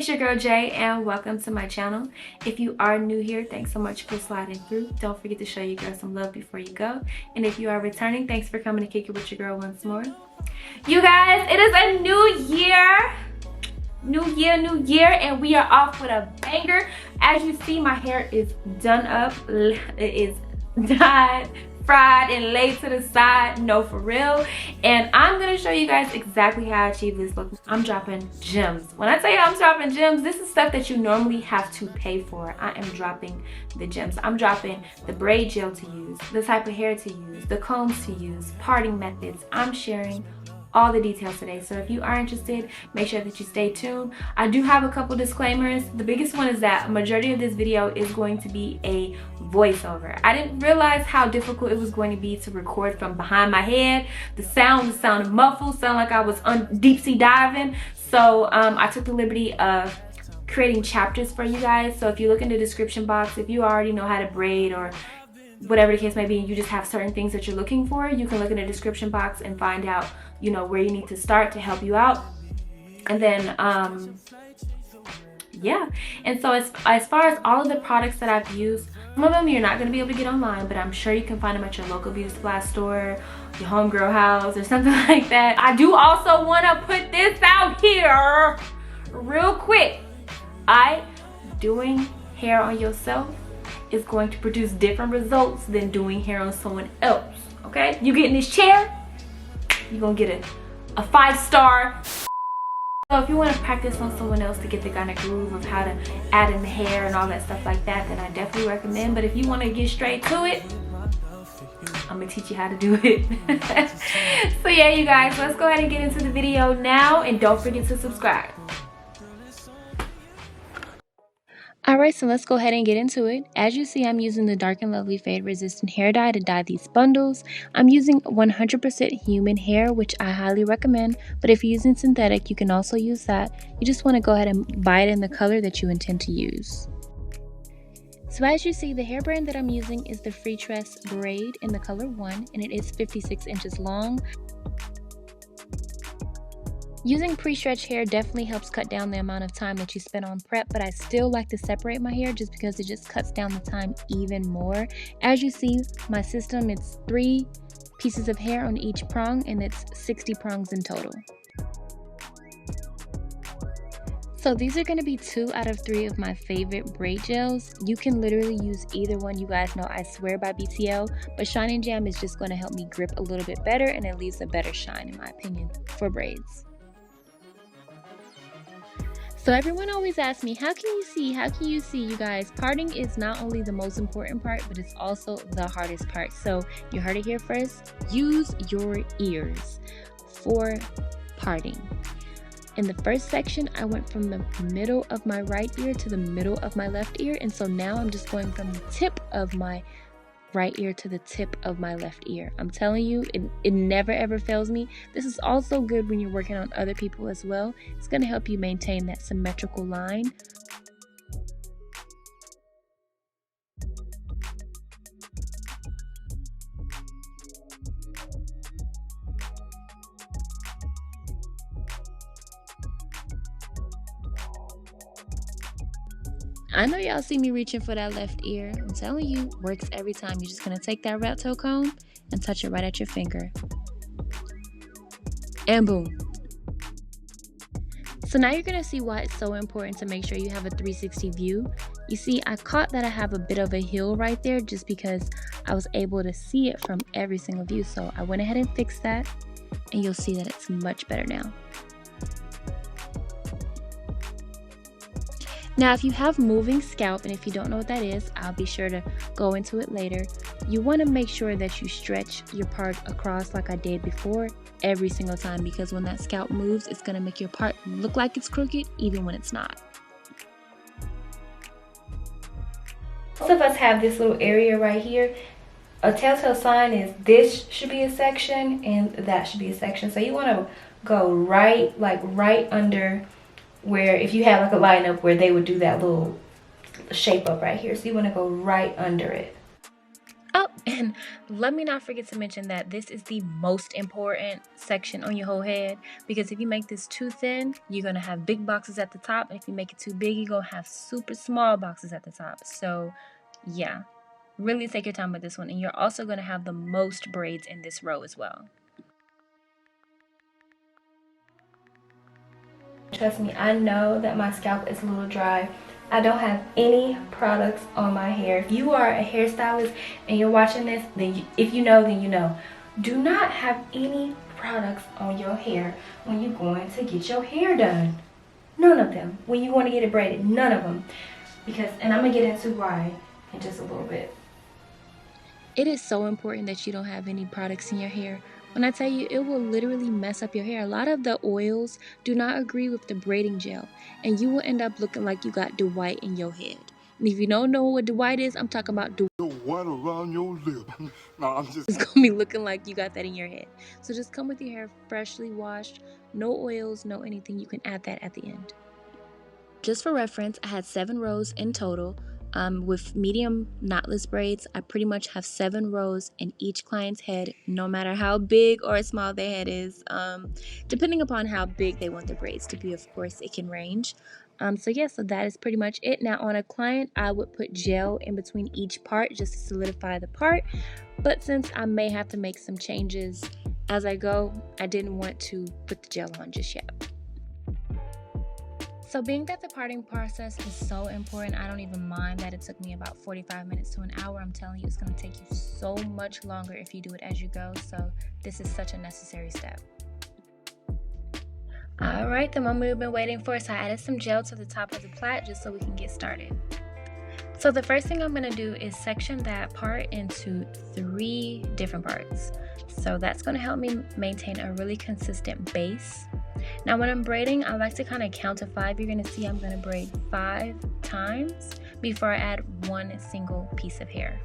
your girl Jay and welcome to my channel. If you are new here, thanks so much for sliding through. Don't forget to show your girl some love before you go. And if you are returning, thanks for coming to kick it with your girl once more. You guys, it is a new year. New year, and we are off with a banger. As you see, my hair is done up. It is dyed, fried, and laid to the side. No, for real. And I'm gonna show you guys exactly how I achieve this look. I'm dropping gems. When I tell you I'm dropping gems, this is stuff that you normally have to pay for. I am dropping the gems. I'm dropping the braid gel to use, the type of hair to use, the combs to use, parting methods. I'm sharing all the details today, so if you are interested, make sure that you stay tuned. I do have a couple disclaimers. The biggest one is that a majority of this video is going to be a voiceover. I didn't realize how difficult it was going to be to record from behind my head. The sound sounded muffled, sounded like I was deep sea diving. So I took the liberty of creating chapters for you guys. So if you look in the description box, if you already know how to braid or whatever the case may be, and you just have certain things that you're looking for, you can look in the description box and find out, you know, where you need to start to help you out. And then yeah, and so as far as all of the products that I've used, some of them you're not going to be able to get online, but I'm sure you can find them at your local beauty supply store, your homegirl house, or something like that. I do also want to put this out here real quick. Doing hair on yourself is going to produce different results than doing hair on someone else. Okay, you get in this chair, you're gonna get a 5-star. So if you want to practice on someone else to get the kind of groove of how to add in the hair and all that stuff like that, then I definitely recommend. But if you want to get straight to it, I'm gonna teach you how to do it. So yeah, you guys, let's go ahead and get into the video now, and don't forget to subscribe. Alright, so let's go ahead and get into it. As you see, I'm using the Dark and Lovely Fade Resistant Hair Dye to dye these bundles. I'm using 100% human hair, which I highly recommend, but if you're using synthetic, you can also use that. You just want to go ahead and buy it in the color that you intend to use. So as you see, the hair brand that I'm using is the Free Tress Braid in the color 1, and it is 56 inches long. Using pre-stretch hair definitely helps cut down the amount of time that you spend on prep, but I still like to separate my hair just because it just cuts down the time even more. As you see, my system, it's 3 pieces of hair on each prong, and it's 60 prongs in total. So these are going to be 2 out of 3 of my favorite braid gels. You can literally use either one. You guys know I swear by BTL, but Shine and Jam is just going to help me grip a little bit better, and it leaves a better shine in my opinion for braids. So everyone always asks me, how can you see? You guys, parting is not only the most important part, but it's also the hardest part. So you heard it here first. Use your ears for parting. In the first section, I went from the middle of my right ear to the middle of my left ear, and so now I'm just going from the tip of my right ear to the tip of my left ear. I'm telling you, it never ever fails me. This is also good when you're working on other people as well. It's going to help you maintain that symmetrical line. I know y'all see me reaching for that left ear. I'm telling you, works every time. You're just going to take that rat tail comb and touch it right at your finger. And boom. So now you're going to see why it's so important to make sure you have a 360 view. You see, I caught that I have a bit of a hill right there just because I was able to see it from every single view. So I went ahead and fixed that, and you'll see that it's much better now. Now, if you have moving scalp, and if you don't know what that is, I'll be sure to go into it later. You want to make sure that you stretch your part across like I did before every single time, because when that scalp moves, it's going to make your part look like it's crooked even when it's not. Most of us have this little area right here. A telltale sign is this should be a section and that should be a section. So you want to go right under where, if you have like a lineup where they would do that little shape up right here, so you want to go right under it. Oh, And let me not forget to mention that this is the most important section on your whole head, because if you make this too thin, you're going to have big boxes at the top, and if you make it too big, you're going to have super small boxes at the top. So yeah, really take your time with this one, and you're also going to have the most braids in this row as well. Trust me, I know that my scalp is a little dry. I don't have any products on my hair. If you are a hairstylist and you're watching this, then if you know, then you know. Do not have any products on your hair when you're going to get your hair done. None of them. When you want to get it braided, none of them. Because, and I'm going to get into why in just a little bit. It is so important that you don't have any products in your hair. When I tell you, it will literally mess up your hair. A lot of the oils do not agree with the braiding gel, and you will end up looking like you got Dwight in your head. And if you don't know what Dwight is, I'm talking about Dwight around your lip. No, I'm just... It's going to be looking like you got that in your head. So just come with your hair freshly washed, no oils, no anything. You can add that at the end. Just for reference, I had 7 rows in total. With medium knotless braids, I pretty much have 7 rows in each client's head, no matter how big or small their head is. Depending upon how big they want the braids to be, of course, it can range. So that is pretty much it. Now on a client, I would put gel in between each part just to solidify the part. But since I may have to make some changes as I go, I didn't want to put the gel on just yet. So being that the parting process is so important, I don't even mind that it took me about 45 minutes to an hour. I'm telling you, it's going to take you so much longer if you do it as you go. So this is such a necessary step. Alright, the moment we've been waiting for. So I added some gel to the top of the plait just so we can get started. So the first thing I'm going to do is section that part into 3 different parts. So that's going to help me maintain a really consistent base. Now when I'm braiding, I like to kind of count to 5. You're going to see I'm going to braid 5 times before I add one single piece of hair.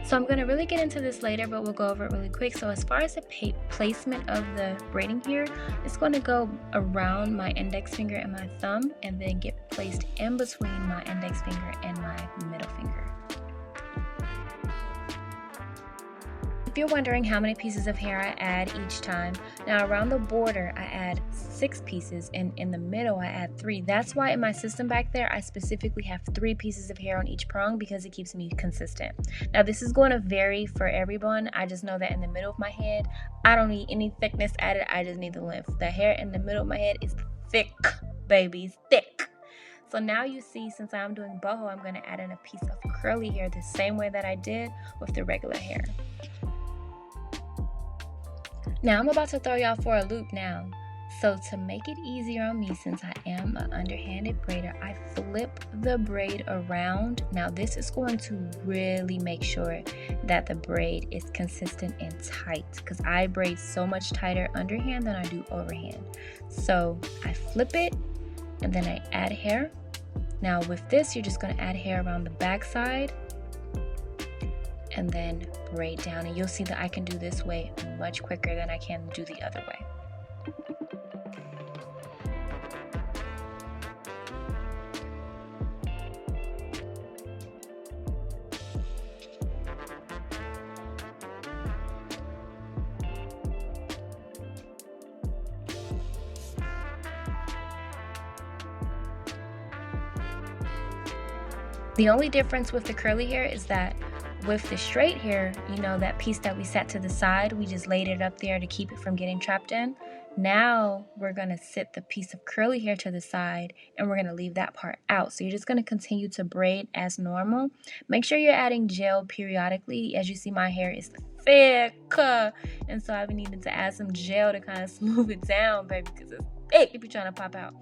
So I'm going to really get into this later, but we'll go over it really quick. So as far as the placement of the braiding here, it's going to go around my index finger and my thumb, and then get placed in between my index finger and my middle finger. If you're wondering how many pieces of hair I add each time, now around the border I add 6 pieces, and in the middle I add 3. That's why in my system back there I specifically have 3 pieces of hair on each prong, because it keeps me consistent. Now this is going to vary for everyone. I just know that in the middle of my head I don't need any thickness added, I just need the length. The hair in the middle of my head is thick, baby, thick. So now you see, since I'm doing boho, I'm going to add in a piece of curly hair the same way that I did with the regular hair. Now I'm about to throw y'all for a loop now. So to make it easier on me, since I am an underhanded braider, I flip the braid around. Now this is going to really make sure that the braid is consistent and tight, because I braid so much tighter underhand than I do overhand. So I flip it and then I add hair. Now with this, you're just going to add hair around the back side and then braid down, and you'll see that I can do this way much quicker than I can do the other way. The only difference with the curly hair is that with the straight hair, you know, that piece that we set to the side, we just laid it up there to keep it from getting trapped in. Now we're going to sit the piece of curly hair to the side, and we're going to leave that part out. So you're just going to continue to braid as normal. Make sure you're adding gel periodically. As you see, my hair is thick, and so I've needed to add some gel to kind of smooth it down, baby, because it's thick if you're trying to pop out.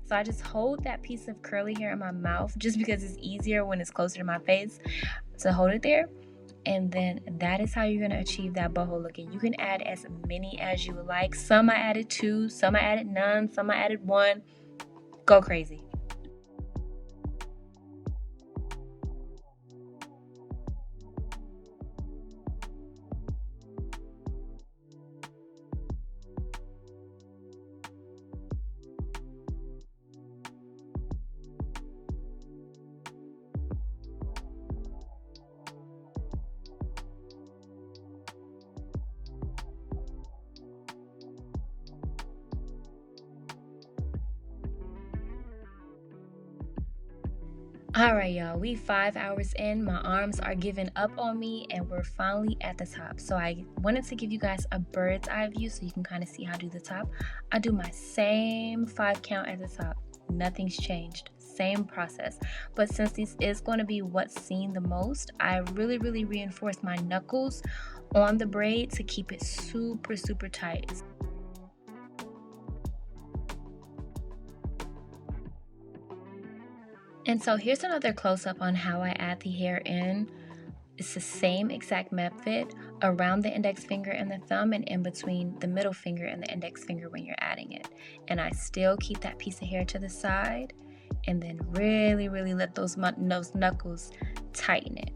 So I just hold that piece of curly hair in my mouth, just because it's easier when it's closer to my face to hold it there. And then that is how you're going to achieve that boho look. And you can add as many as you would like. Some I added 2, some I added none, some I added 1. Go crazy. Alright y'all, we 5 hours in, my arms are giving up on me and we're finally at the top. So I wanted to give you guys a bird's eye view so you can kind of see how I do the top. I do my same 5 count at the top. Nothing's changed, same process. But since this is going to be what's seen the most, I really reinforce my knuckles on the braid to keep it super tight. And so here's another close-up on how I add the hair in. It's the same exact method around the index finger and the thumb, and in between the middle finger and the index finger when you're adding it. And I still keep that piece of hair to the side and then really let those knuckles tighten it.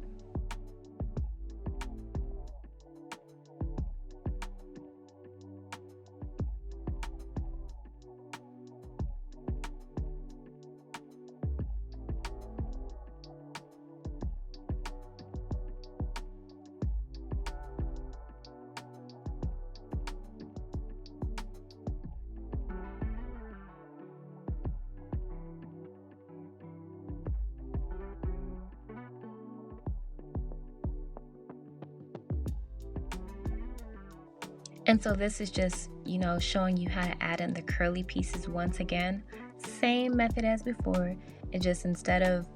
And so this is just, you know, showing you how to add in the curly pieces once again. Same method as before. It just, instead of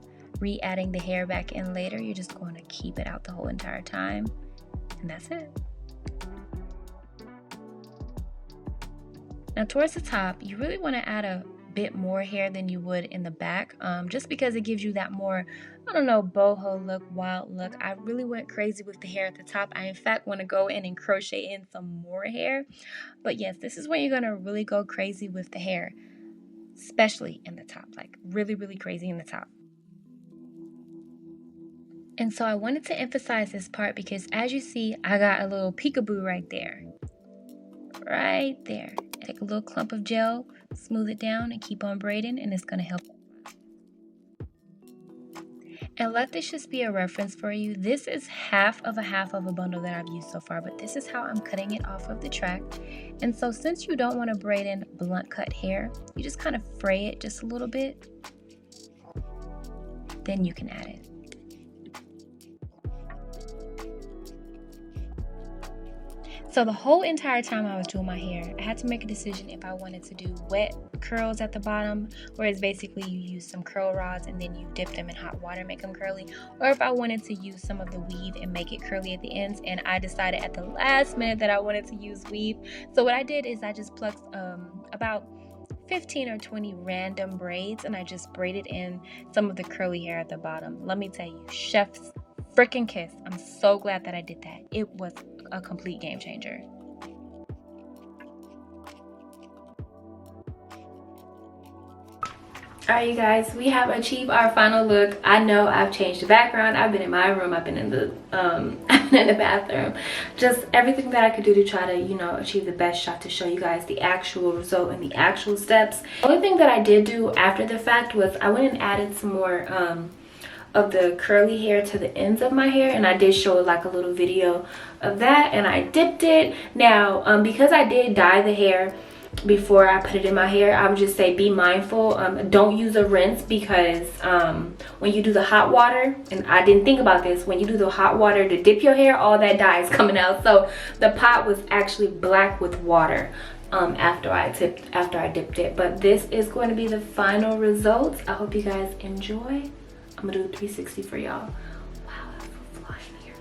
re-adding the hair back in later, you're just going to keep it out the whole entire time. And that's it. Now towards the top, you really want to add a bit more hair than you would in the back, just because it gives you that more, I don't know, boho look, wild look. I really went crazy with the hair at the top. I in fact want to go in and crochet in some more hair. But yes, this is when you're going to really go crazy with the hair, especially in the top, like really crazy in the top. And so I wanted to emphasize this part because as you see, I got a little peekaboo right there. Right there. Take a little clump of gel, smooth it down, and keep on braiding, and it's going to help. And let this just be a reference for you. This is half of a bundle that I've used so far, but this is how I'm cutting it off of the track. And so since you don't want to braid in blunt cut hair, you just kind of fray it just a little bit. Then you can add it. So the whole entire time I was doing my hair, I had to make a decision if I wanted to do wet curls at the bottom, where it's basically you use some curl rods and then you dip them in hot water, make them curly, or if I wanted to use some of the weave and make it curly at the ends. And I decided at the last minute that I wanted to use weave. So what I did is I just plucked about 15 or 20 random braids and I just braided in some of the curly hair at the bottom. Let me tell you, chef's freaking kiss. I'm so glad that I did that. It was a complete game changer. Alright you guys, we have achieved our final look. I know I've changed the background. I've been in my room, I've been in the bathroom. Just everything that I could do to try to, you know, achieve the best shot to show you guys the actual result and the actual steps. The only thing that I did do after the fact was I went and added some more of the curly hair to the ends of my hair, and I did show like a little video of that, and I dipped it. Now because I did dye the hair before I put it in my hair, I would just say be mindful, don't use a rinse, because when you do the hot water, and I didn't think about this, when you do the hot water to dip your hair, all that dye is coming out. So the pot was actually black with water after I dipped it. But this is going to be the final results. I hope you guys enjoy. I'm gonna do a 360 for y'all. Wow, that's so flying here.